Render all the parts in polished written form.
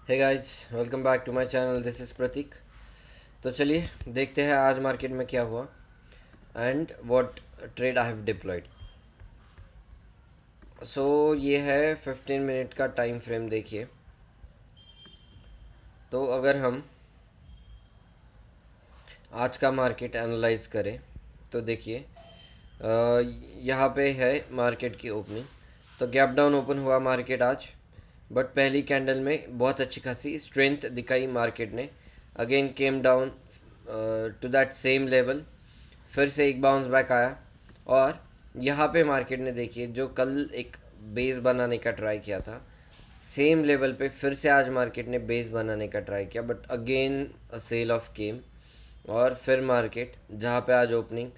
Hey guys, welcome back to my channel. This is Prateek. तो चलिए देखते हैं आज मार्केट में क्या हुआ and what trade I have deployed. So ये है 15 मिनट का टाइम फ्रेम। देखिए, तो अगर हम आज का मार्केट एनालाइज करें तो देखिए, यहाँ पे है मार्केट की ओपनिंग। तो गैप डाउन ओपन हुआ मार्केट आज, बट पहली कैंडल में बहुत अच्छी खासी स्ट्रेंथ दिखाई मार्केट ने। Again came down to that same level, फिर से एक बाउंस बैक आया और यहाँ पे मार्केट ने देखिए जो कल एक बेस बनाने का ट्राई किया था, सेम लेवल पे फिर से आज मार्केट ने बेस बनाने का ट्राई किया, but again a sell off came. और फिर मार्केट जहाँ पे आज ओपनिंग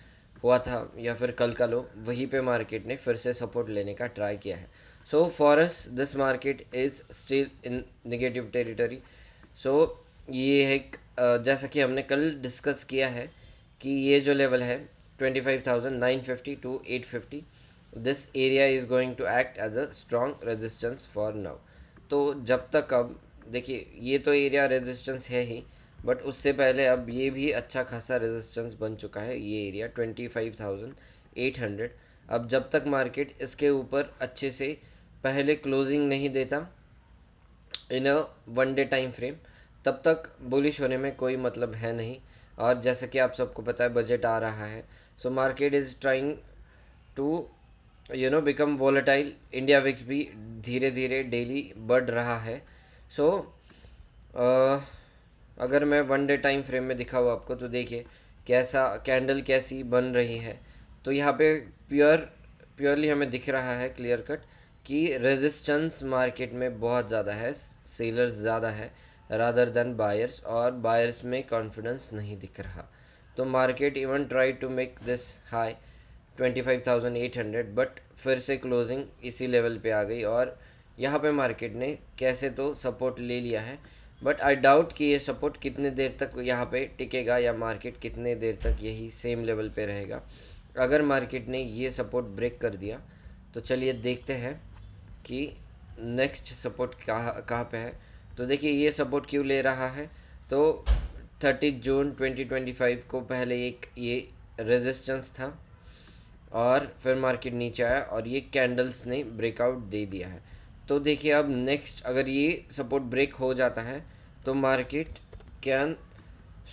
हुआ था या फिर कल का लो, वहीं पे मार्केट ने फिर से सपोर्ट लेने का ट्राई किया है। So for us this market is still in negative territory. So ये एक जैसा कि हमने कल डिस्कस किया है कि ये जो लेवल है 25,950 to 850, this area is going to act as a strong resistance for now. तो जब तक, अब देखिए ये तो एरिया रेजिस्टेंस है ही, बट उससे पहले अब ये भी अच्छा खासा रेजिस्टेंस बन चुका है ये एरिया 25,800। अब जब तक मार्केट इसके ऊपर अच्छे से पहले क्लोजिंग नहीं देता in a one day time frame, तब तक बुलिश होने में कोई मतलब है नहीं। और जैसा कि आप सबको पता है, बजट आ रहा है। So market is trying to become volatile. India VIX भी धीरे धीरे डेली बढ़ रहा है। सो अगर मैं वन डे टाइम फ्रेम में दिखाऊँ आपको, तो देखिए कैसा कैंडल कैसी बन रही है। तो यहाँ पे प्योरली हमें दिख रहा है क्लियर कट कि रेजिस्टेंस मार्केट में बहुत ज़्यादा है, सेलर्स ज़्यादा है रादर देन बायर्स, और बायर्स में कॉन्फिडेंस नहीं दिख रहा। तो market even try to make this high 25,800, but फिर से क्लोजिंग इसी लेवल पे आ गई और यहाँ पे मार्केट ने कैसे तो सपोर्ट ले लिया है। बट आई डाउट कि ये सपोर्ट कितने देर तक यहाँ पे टिकेगा या मार्केट कितने देर तक यही सेम लेवल पे रहेगा। अगर मार्केट ने ये सपोर्ट ब्रेक कर दिया तो चलिए देखते हैं कि नेक्स्ट सपोर्ट कहाँ कहाँ पे है। तो देखिए ये सपोर्ट क्यों ले रहा है, तो 30 जून 2025 को पहले एक ये रेजिस्टेंस था और फिर मार्केट नीचे आया और ये कैंडल्स ने ब्रेकआउट दे दिया है। तो देखिए अब नेक्स्ट अगर ये सपोर्ट ब्रेक हो जाता है तो market can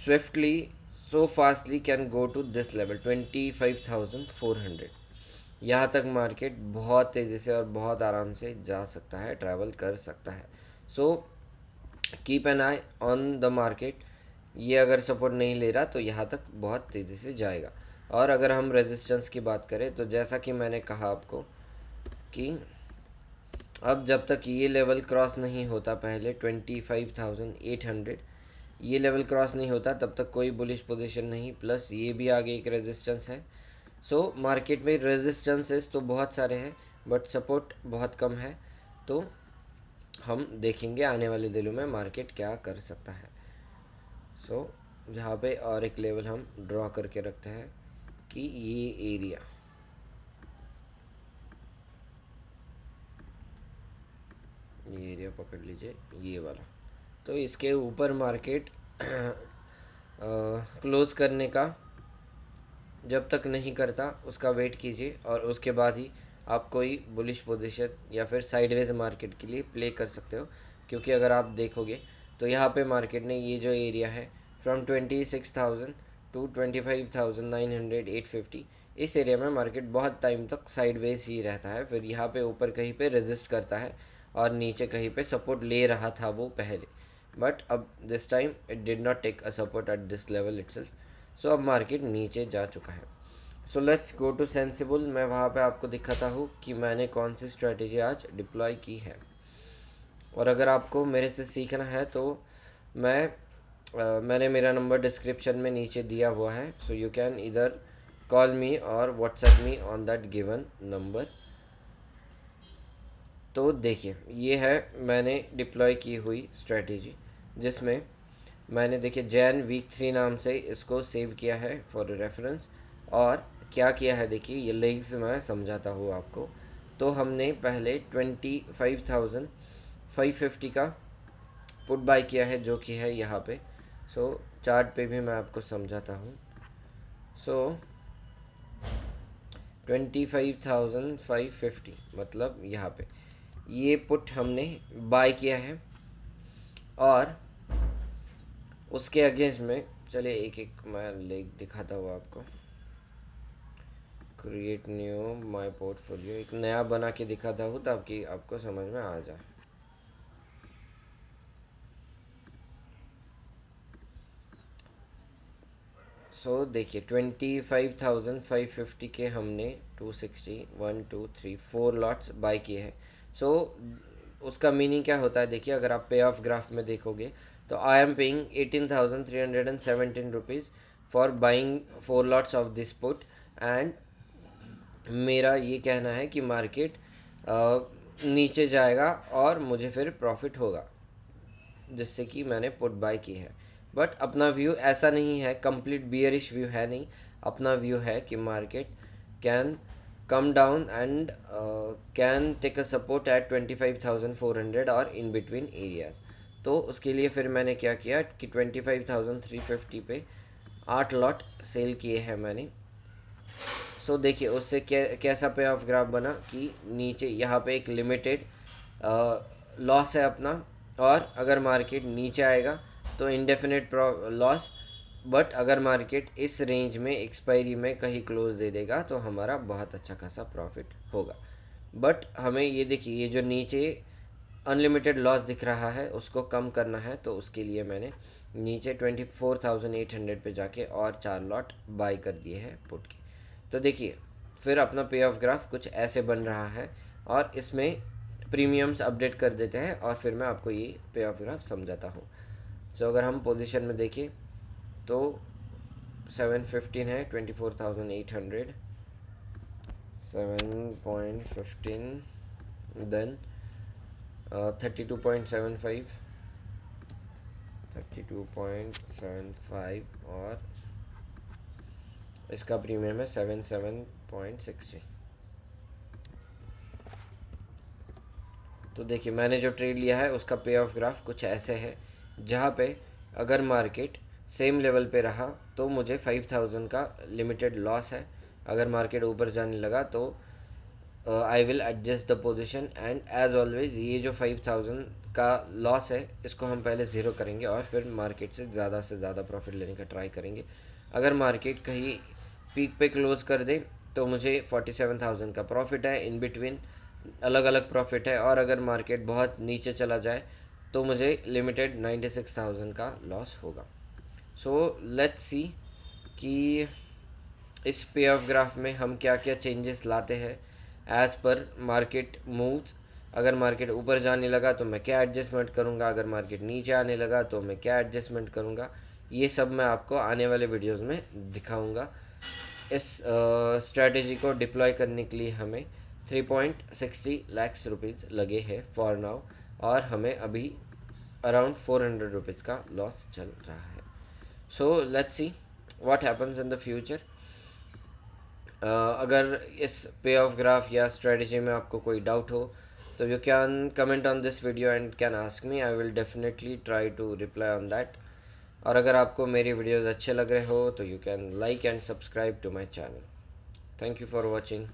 swiftly, so fastly can go to this level 25,400। यहाँ तक मार्केट बहुत तेज़ी से और बहुत आराम से जा सकता है, ट्रैवल कर सकता है। So keep an I on the market. ये अगर सपोर्ट नहीं ले रहा तो यहाँ तक बहुत तेज़ी से जाएगा। और अगर हम रेजिस्टेंस की बात करें तो जैसा कि मैंने कहा आपको कि अब जब तक ये लेवल क्रॉस नहीं होता, पहले 25,800 ये लेवल क्रॉस नहीं होता, तब तक कोई बुलिश पोजीशन नहीं। प्लस ये भी आगे एक रेजिस्टेंस है। सो मार्केट में रेजिस्टेंसेस तो बहुत सारे हैं बट सपोर्ट बहुत कम है। तो हम देखेंगे आने वाले दिनों में मार्केट क्या कर सकता है। सो यहाँ पे और एक लेवल हम ड्रॉ करके रखते हैं कि ये एरिया, पकड़ लीजिए ये वाला। तो इसके ऊपर मार्केट क्लोज करने का जब तक नहीं करता उसका वेट कीजिए और उसके बाद ही आप कोई बुलिश पोजीशन या फिर साइडवेज मार्केट के लिए प्ले कर सकते हो। क्योंकि अगर आप देखोगे तो यहाँ पे मार्केट ने ये जो एरिया है फ्रॉम 26,000 टू 25,900 850, इस एरिया में मार्केट बहुत टाइम तक साइडवेज ही रहता है। फिर यहाँ पे ऊपर कहीं पे रेजिस्ट करता है और नीचे कहीं पे सपोर्ट ले रहा था वो पहले, बट अब this time it did not take a support at this level itself. So अब मार्केट नीचे जा चुका है। So let's go to Sensibull. मैं वहाँ पे आपको दिखाता हूँ कि मैंने कौन सी स्ट्रेटेजी आज डिप्लॉय की है। और अगर आपको मेरे से सीखना है तो मैंने मेरा नंबर डिस्क्रिप्शन में नीचे दिया हुआ है। सो यू कैन इधर कॉल मी और WhatsApp me on that given number. तो देखिए ये है मैंने डिप्लॉय की हुई स्ट्रेटेजी, जिसमें मैंने देखिए जैन वीक 3 नाम से इसको सेव किया है फॉर रेफरेंस। और क्या किया है देखिए, ये लिंक्स मैं समझाता हूँ आपको। तो हमने पहले 25,550 का पुट बाय किया है जो कि है यहाँ पे। सो चार्ट पे भी मैं आपको समझाता हूँ। सो 25,550 मतलब यहाँ पे ये पुट हमने बाय किया है, और उसके अगेंस्ट में चलिए एक एक मैं लेख दिखाता हूँ आपको। क्रिएट न्यू माय पोर्टफोलियो, एक नया बना के दिखाता हूँ ताकि आपको समझ में आ जाए। सो देखिए 25,550 के हमने 260 1 2 3 4 लॉट्स बाय किए हैं। सो उसका मीनिंग क्या होता है देखिए, अगर आप पे ऑफ ग्राफ में देखोगे तो I am paying 18,317 rupees for buying 4 lots of this put, and मेरा ये कहना है कि मार्केट नीचे जाएगा और मुझे फिर प्रॉफिट होगा, जिससे कि मैंने पुट बाय की है। बट अपना व्यू ऐसा नहीं है, कंप्लीट बियरिश व्यू है नहीं। अपना व्यू है कि market can come down and can take a support at 25,400 और इन बिटवीन एरियाज। तो उसके लिए फिर मैंने क्या किया कि 25,350 पे 8 लॉट सेल किए हैं मैंने। सो देखिए उससे कैसा पे ऑफ ग्राफ बना कि नीचे यहाँ पे एक लिमिटेड लॉस है अपना, और अगर मार्केट नीचे आएगा तो इंडेफिनिट लॉस। बट अगर मार्केट इस रेंज में एक्सपायरी में कहीं क्लोज दे देगा तो हमारा बहुत अच्छा खासा प्रॉफिट होगा। बट हमें ये देखिए, ये जो नीचे अनलिमिटेड लॉस दिख रहा है उसको कम करना है, तो उसके लिए मैंने नीचे 24,800 पे जाके और 4 लॉट बाई कर दिए हैं पुट के। तो देखिए फिर अपना पे ऑफ ग्राफ कुछ ऐसे बन रहा है, और इसमें प्रीमियम्स अपडेट कर देते हैं और फिर मैं आपको ये पे ऑफ ग्राफ समझाता हूँ। सो अगर हम पोजीशन में देखें तो 715 है, 24,800 7.15, देन 32.75 और इसका प्रीमियम है 77.60। तो देखिए मैंने जो ट्रेड लिया है उसका पे ऑफ ग्राफ कुछ ऐसे है, जहाँ पे अगर मार्केट सेम लेवल पे रहा तो मुझे 5,000 का लिमिटेड लॉस है। अगर मार्केट ऊपर जाने लगा तो I will adjust the position, and as always ये जो 5,000 का लॉस है इसको हम पहले ज़ीरो करेंगे और फिर मार्केट से ज़्यादा प्रॉफिट लेने का ट्राई करेंगे। अगर मार्केट कहीं पीक पे क्लोज कर दे तो मुझे 47,000 का प्रॉफिट है, इन बिटवीन अलग अलग प्रॉफिट है। और अगर मार्केट बहुत नीचे चला जाए तो मुझे लिमिटेड 96,000 का लॉस होगा। सो लेट्स सी कि इस पे ऑफ ग्राफ में हम क्या क्या चेंजेस लाते हैं एज़ पर मार्केट मूव्स। अगर मार्केट ऊपर जाने लगा तो मैं क्या एडजस्टमेंट करूँगा, अगर मार्केट नीचे आने लगा तो मैं क्या एडजस्टमेंट करूँगा, ये सब मैं आपको आने वाले वीडियोस में दिखाऊंगा। इस स्ट्रैटेजी को डिप्लॉय करने के लिए हमें 3.60 लाख रुपीज़ लगे हैं फॉर नाउ, और हमें अभी अराउंड 400 रुपीज़ का लॉस चल रहा है। So let's see what happens in the future. अगर इस पे ऑफ ग्राफ या स्ट्रेटजी में आपको कोई डाउट हो तो you can comment on this video and can ask me, I will definitely try to reply on that. और अगर आपको मेरी वीडियोज़ अच्छे लग रहे हो तो you can like and subscribe to my channel. Thank you for watching.